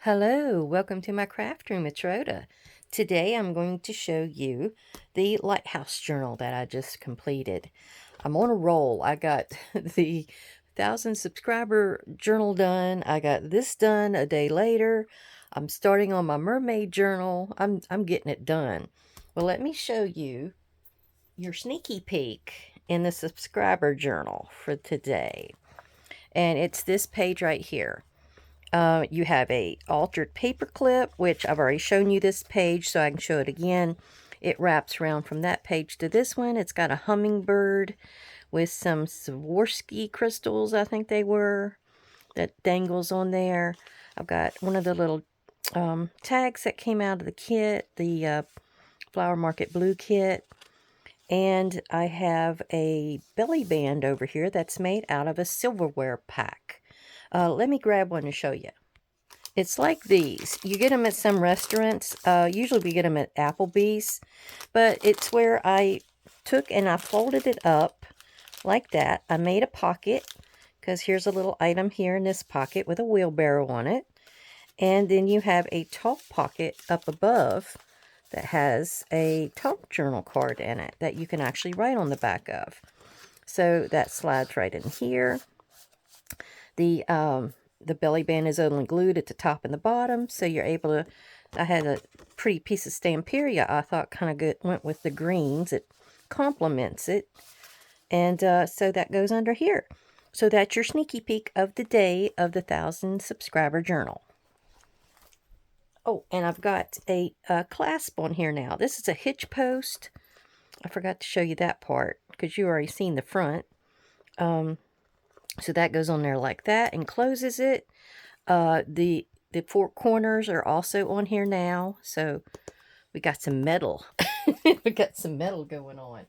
Hello, welcome to my craft room. It's Rhoda. Today I'm going to show you the Lighthouse journal that I just completed. I'm on a roll. I got the 1,000 subscriber journal done. I got this done a day later. I'm starting on my mermaid journal. I'm getting it done. Well, let me show you your sneaky peek in the subscriber journal for today. And it's this page right here. You have a altered paper clip, which I've already shown you this page, so I can show it again. It wraps around from that page to this one. It's got a hummingbird with some Swarovski crystals, I think they were, that dangles on there. I've got one of the little tags that came out of the kit, the Flower Market Blue kit. And I have a belly band over here that's made out of a silverware pack. Let me grab one to show you. It's like these. You get them at some restaurants. Usually we get them at Applebee's. But it's where I took and I folded it up like that. I made a pocket because here's a little item here in this pocket with a wheelbarrow on it. And then you have a top pocket up above that has a top journal card in it that you can actually write on the back of. So that slides right in here. The belly band is only glued at the top and the bottom, so you're able to. I had a pretty piece of Stamperia I thought kind of good went with the greens. It complements it, and so that goes under here. So that's your sneaky peek of the day of the 1,000 subscriber journal. Oh, and I've got a clasp on here now. This is a hitch post. I forgot to show you that part because you already seen the front. So that goes on there like that and closes it. The four corners are also on here now. So we got some metal. We got some metal going on.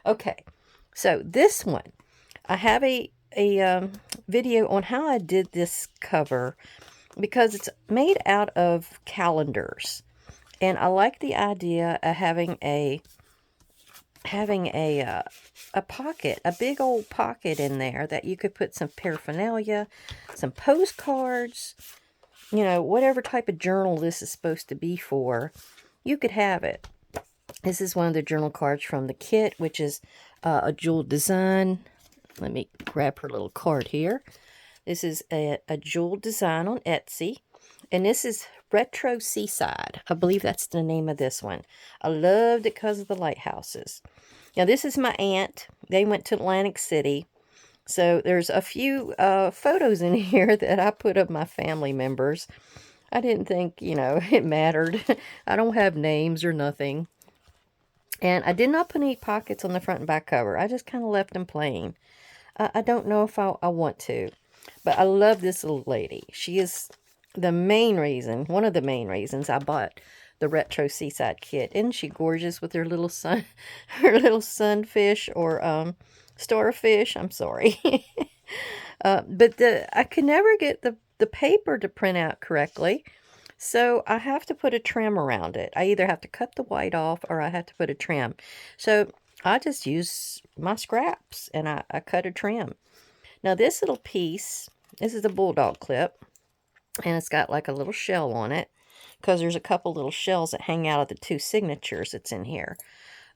Okay, so this one, I have a video on how I did this cover because it's made out of calendars. And I like the idea of having a pocket, a big old pocket in there that you could put some paraphernalia, some postcards, whatever type of journal this is supposed to be for, you could have it. This is one of the journal cards from the kit, which is a jeweled design. Let me grab her little card here. This is a jeweled design on Etsy. And this is Retro Seaside. I believe that's the name of this one. I loved it because of the lighthouses. Now, this is my aunt. They went to Atlantic City. So there's a few photos in here that I put of my family members. I didn't think, it mattered. I don't have names or nothing. And I did not put any pockets on the front and back cover. I just kind of left them plain. I don't know if I want to. But I love this little lady. She is the main reason, one of the main reasons I bought the Retro Seaside kit. Isn't she gorgeous with her little sunfish or starfish? I'm sorry. But I could never get the paper to print out correctly. So I have to put a trim around it. I either have to cut the white off or I have to put a trim. So I just use my scraps and I cut a trim. Now this little piece, this is a bulldog clip. And it's got like a little shell on it because there's a couple little shells that hang out of the two signatures that's in here.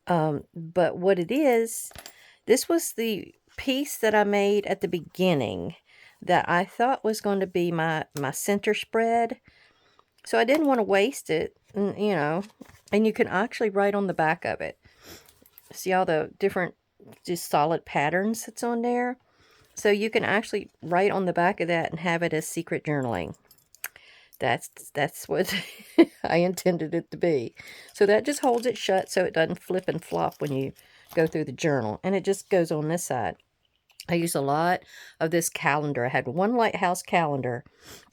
But what it is, this was the piece that I made at the beginning that I thought was going to be my center spread. So I didn't want to waste it, and you can actually write on the back of it. See all the different just solid patterns that's on there? So you can actually write on the back of that and have it as secret journaling. That's what I intended it to be. So that just holds it shut so it doesn't flip and flop when you go through the journal. And it just goes on this side. I use a lot of this calendar. I had one Lighthouse calendar.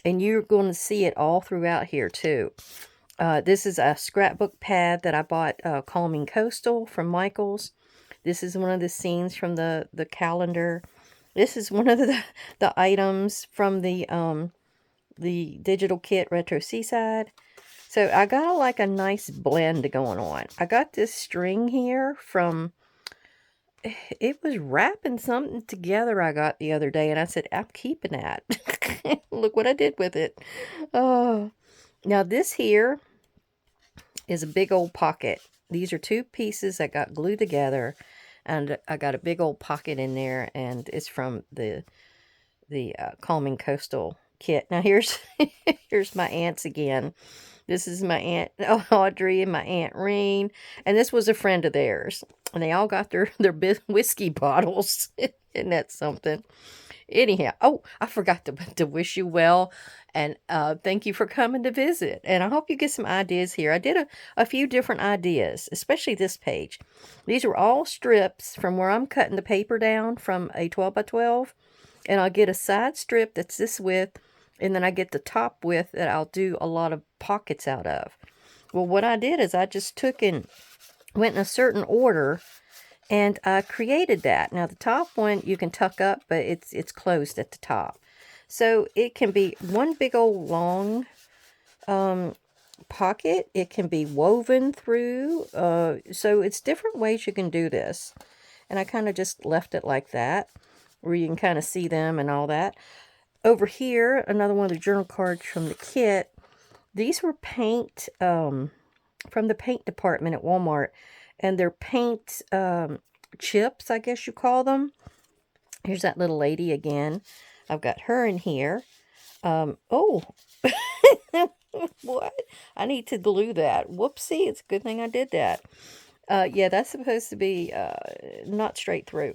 And you're going to see it all throughout here too. This is a scrapbook pad that I bought Calming Coastal from Michael's. This is one of the scenes from the calendar. This is one of the items from the digital kit Retro Seaside. So I got like a nice blend going on. I got this string here from it was wrapping something together I got the other day, and I said, I'm keeping that. Look what I did with it. Oh, now this here is a big old pocket. These are two pieces that got glued together, and I got a big old pocket in there, and it's from the Calming Coastal kit. Now here's here's my aunts again. This is my Aunt Audrey and my Aunt Reen, and this was a friend of theirs. And they all got their whiskey bottles. Isn't that something? Anyhow, oh, I forgot to wish you well, and thank you for coming to visit. And I hope you get some ideas here. I did a few different ideas, especially this page. These are all strips from where I'm cutting the paper down from a 12 by 12. And I'll get a side strip that's this width, and then I get the top width that I'll do a lot of pockets out of. Well, what I did is I just took and went in a certain order, and I created that. Now, the top one you can tuck up, but it's closed at the top. So it can be one big old long pocket. It can be woven through. So it's different ways you can do this. And I kind of just left it like that, where you can kind of see them and all that. Over here, another one of the journal cards from the kit. These were paint from the paint department at Walmart. And they're paint chips, I guess you call them. Here's that little lady again. I've got her in here. Oh, what? I need to glue that. Whoopsie, it's a good thing I did that. Yeah, that's supposed to be not straight through.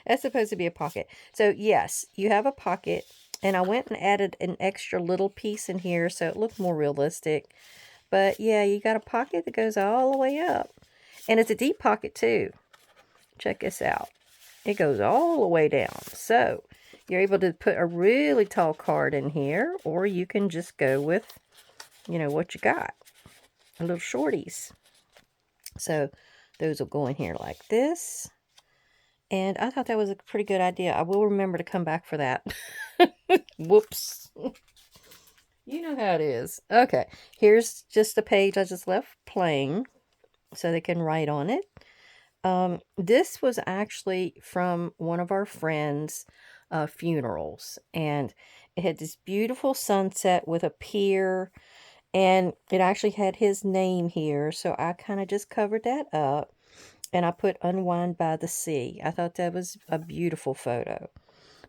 That's supposed to be a pocket. So, yes, you have a pocket. And I went and added an extra little piece in here so it looked more realistic. But, yeah, you got a pocket that goes all the way up. And it's a deep pocket, too. Check this out. It goes all the way down. So, you're able to put a really tall card in here. Or you can just go with, you know, what you got. A little shorties. So those will go in here like this. And I thought that was a pretty good idea. I will remember to come back for that. Whoops. You know how it is. Okay, here's just a page I just left plain so they can write on it. This was actually from one of our friends' funerals. And it had this beautiful sunset with a pier. And it actually had his name here, so I kind of just covered that up. And I put Unwind by the Sea. I thought that was a beautiful photo.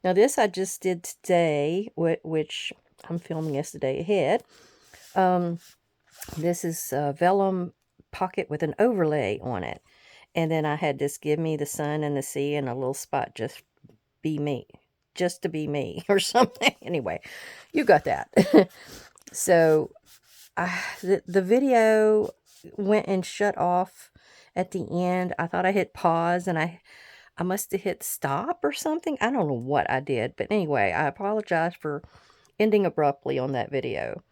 Now, this I just did today, which I'm filming yesterday ahead. This is a vellum pocket with an overlay on it. And then I had this give me the sun and the sea and a little spot just be me. Just to be me or something. Anyway, you got that. So the video went and shut off at the end. I thought I hit pause and I must have hit stop or something. I don't know what I did. But anyway, I apologize for ending abruptly on that video.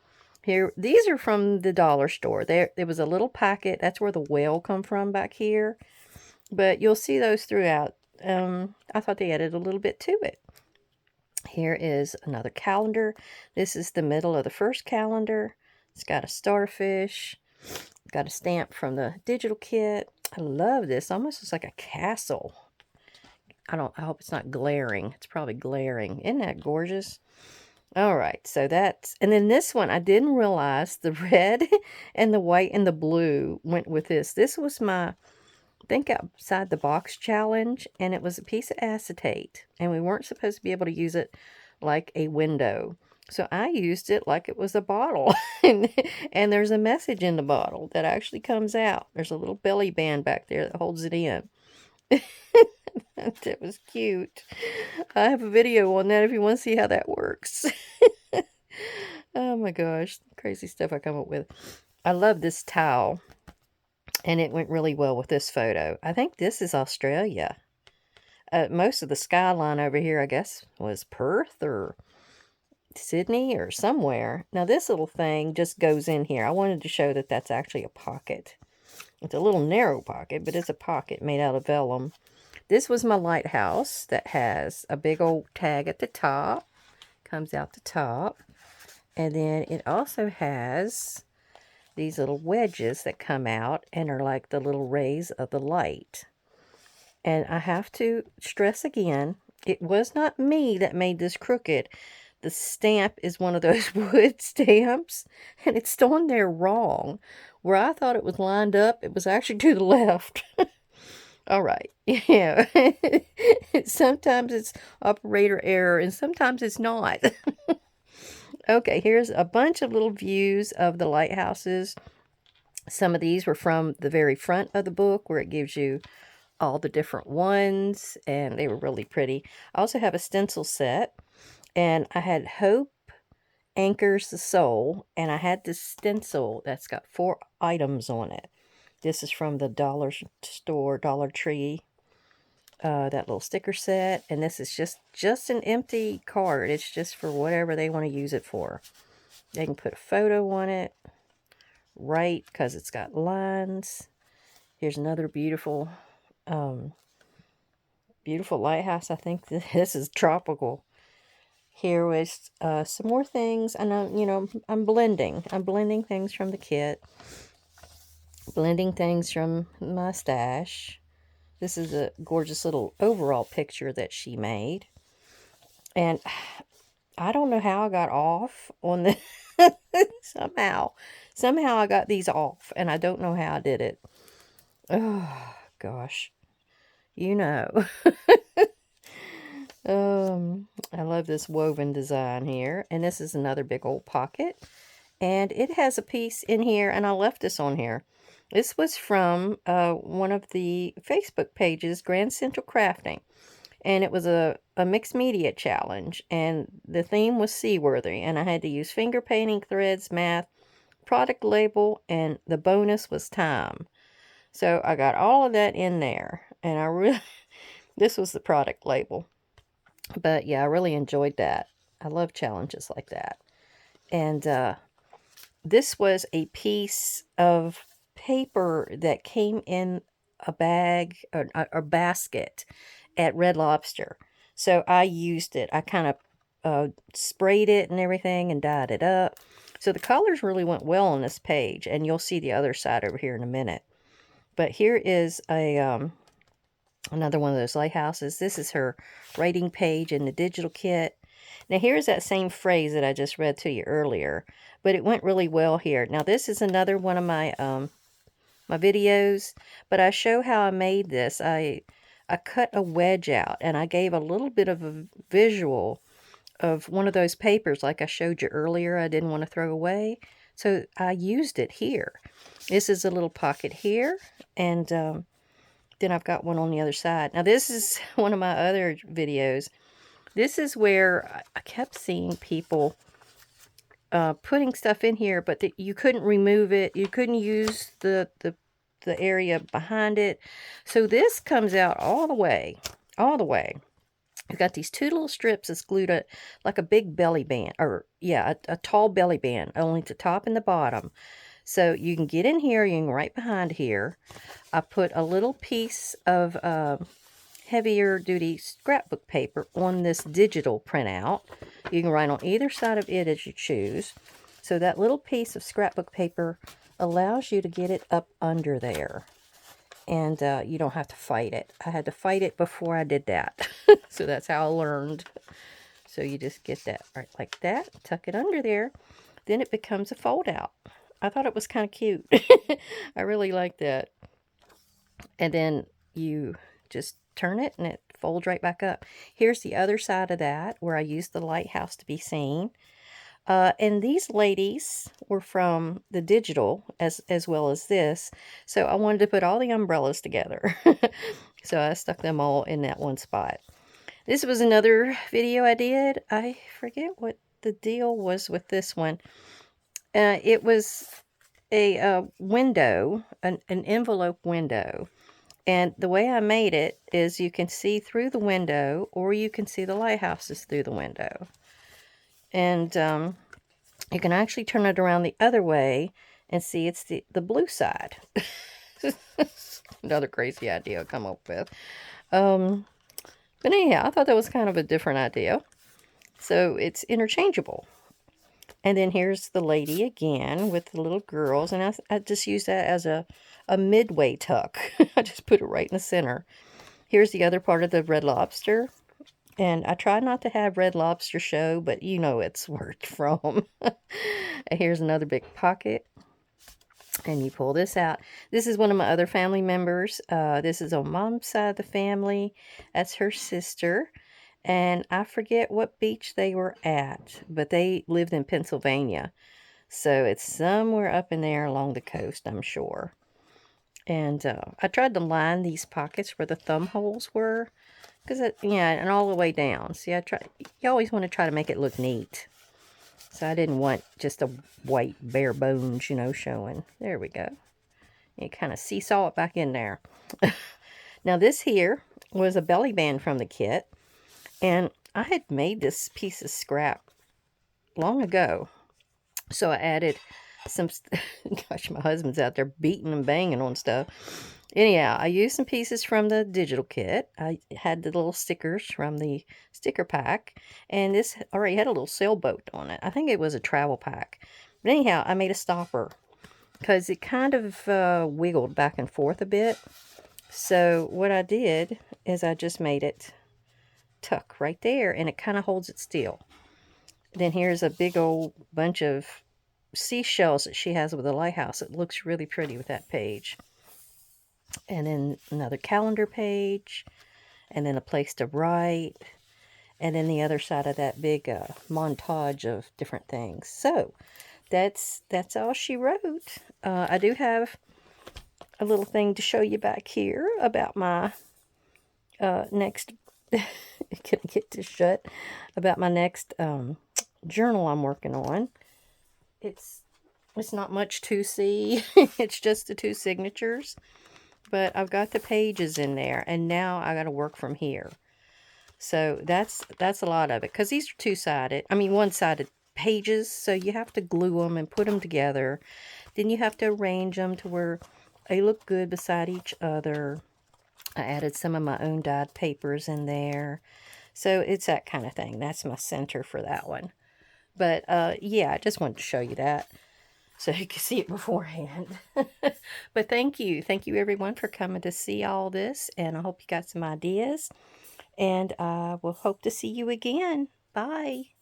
Here, these are from the dollar store. There was a little packet. That's where the whale come from back here. But you'll see those throughout. I thought they added a little bit to it. Here is another calendar. This is the middle of the first calendar. It's got a starfish. Got a stamp from the digital kit. I love this. Almost looks like a castle. I hope it's not glaring. It's probably glaring. Isn't that gorgeous? All right. So that's, and then this one, I didn't realize the red and the white and the blue went with this. This was my Think Outside the Box challenge, and it was a piece of acetate, and we weren't supposed to be able to use it like a window. So I used it like it was a bottle. And there's a message in the bottle that actually comes out. There's a little belly band back there that holds it in. That was cute. I have a video on that if you want to see how that works. Oh my gosh. Crazy stuff I come up with. I love this towel. And it went really well with this photo. I think this is Australia. Most of the skyline over here, I guess, was Perth or Sydney or somewhere. Now, this little thing just goes in here. I wanted to show that that's actually a pocket. It's a little narrow pocket, but it's a pocket made out of vellum. This was my Lighthouse that has a big old tag at the top. Comes out the top. And then it also has these little wedges that come out and are like the little rays of the light. And I have to stress again, it was not me that made this crooked. The stamp is one of those wood stamps, and it's on there wrong. Where I thought it was lined up, it was actually to the left. All right. Yeah. Sometimes it's operator error, and sometimes it's not. Okay, here's a bunch of little views of the lighthouses. Some of these were from the very front of the book where it gives you all the different ones, and they were really pretty. I also have a stencil set, and I had Hope Anchors the Soul, and I had this stencil that's got 4 items on it. This is from the dollar store, Dollar Tree, that little sticker set, and this is just an empty card. It's just for whatever they want to use it for. They can put a photo on it, right, because it's got lines. Here's another beautiful beautiful lighthouse. I think this is tropical. Here was some more things. And I'm blending things from the kit, blending things from my stash. This is a gorgeous little overall picture that she made. And I don't know how I got off on the somehow I got these off, and I don't know how I did it. Oh gosh. You know. I love this woven design here. And this is another big old pocket. And it has a piece in here, and I left this on here. This was from one of the Facebook pages, Grand Central Crafting. And it was a mixed media challenge. And the theme was Seaworthy. And I had to use finger painting, threads, math, product label, and the bonus was time. So I got all of that in there. And I really, this was the product label. But yeah, I really enjoyed that. I love challenges like that. And this was a piece of paper that came in a bag or basket at Red Lobster. So I used it. I kind of sprayed it and everything and dyed it up. So the colors really went well on this page. And you'll see the other side over here in a minute. But here is a another one of those lighthouses. This is her writing page in the digital kit. Now here's that same phrase that I just read to you earlier, but it went really well here. Now this is another one of my my videos, but I show how I made this. I cut a wedge out, and I gave a little bit of a visual of one of those papers like I showed you earlier I didn't want to throw away. So I used it here. This is a little pocket here, and then I've got one on the other side. Now this is one of my other videos. This is where I kept seeing people putting stuff in here, but you couldn't remove it. You couldn't use the area behind it. So this comes out all the way, all the way. You've got these 2 little strips that's glued to, like a big belly band, or yeah, a tall belly band, only the top and the bottom. So you can get in here, you can right behind here. I put a little piece of heavier duty scrapbook paper on this digital printout. You can write on either side of it as you choose. So that little piece of scrapbook paper allows you to get it up under there. And you don't have to fight it. I had to fight it before I did that. So that's how I learned. So you just get that right like that, tuck it under there. Then it becomes a fold out. I thought it was kind of cute. I really like that. And then you just turn it and it folds right back up. Here's the other side of that where I used the lighthouse to be seen. And these ladies were from the digital as well as this. So I wanted to put all the umbrellas together. So I stuck them all in that one spot. This was another video I did. I forget what the deal was with this one. It was a window, an envelope window. And the way I made it is you can see through the window, or you can see the lighthouses through the window. And you can actually turn it around the other way and see it's the blue side. Another crazy idea I come up with. But anyhow, I thought that was kind of a different idea. So it's interchangeable. And then here's the lady again with the little girls. And I just use that as a midway tuck. I just put it right in the center. Here's the other part of the Red Lobster. And I try not to have Red Lobster show, but you know it's worked from. Here's another big pocket. And you pull this out. This is one of my other family members. This is on Mom's side of the family. That's her sister. And I forget what beach they were at, but they lived in Pennsylvania. So it's somewhere up in there along the coast, I'm sure. And I tried to line these pockets where the thumb holes were. Because, yeah, and all the way down. See, you always want to try to make it look neat. So I didn't want just a white bare bones, you know, showing. There we go. You kind of seesaw it back in there. Now this here was a belly band from the kit. And I had made this piece of scrap long ago. So I added some, gosh, my husband's out there beating and banging on stuff. Anyhow, I used some pieces from the digital kit. I had the little stickers from the sticker pack. And this already had a little sailboat on it. I think it was a travel pack. But anyhow, I made a stopper. Because it kind of wiggled back and forth a bit. So what I did is I just made it tuck right there. And it kind of holds it still. Then here's a big old bunch of seashells that she has with a lighthouse. It looks really pretty with that page. And then another calendar page, and then a place to write, and then the other side of that big montage of different things. So that's all she wrote. I do have a little thing to show you back here about my next couldn't get this shut, about my next journal I'm working on. It's not much to see. It's just the 2 signatures. But I've got the pages in there, and now I got to work from here. So that's a lot of it, because these are 2-sided. I mean, 1-sided pages, so you have to glue them and put them together. Then you have to arrange them to where they look good beside each other. I added some of my own dyed papers in there. So it's that kind of thing. That's my center for that one. But yeah, I just wanted to show you that, so you can see it beforehand. But thank you. Thank you, everyone, for coming to see all this. And I hope you got some ideas. And I will hope to see you again. Bye.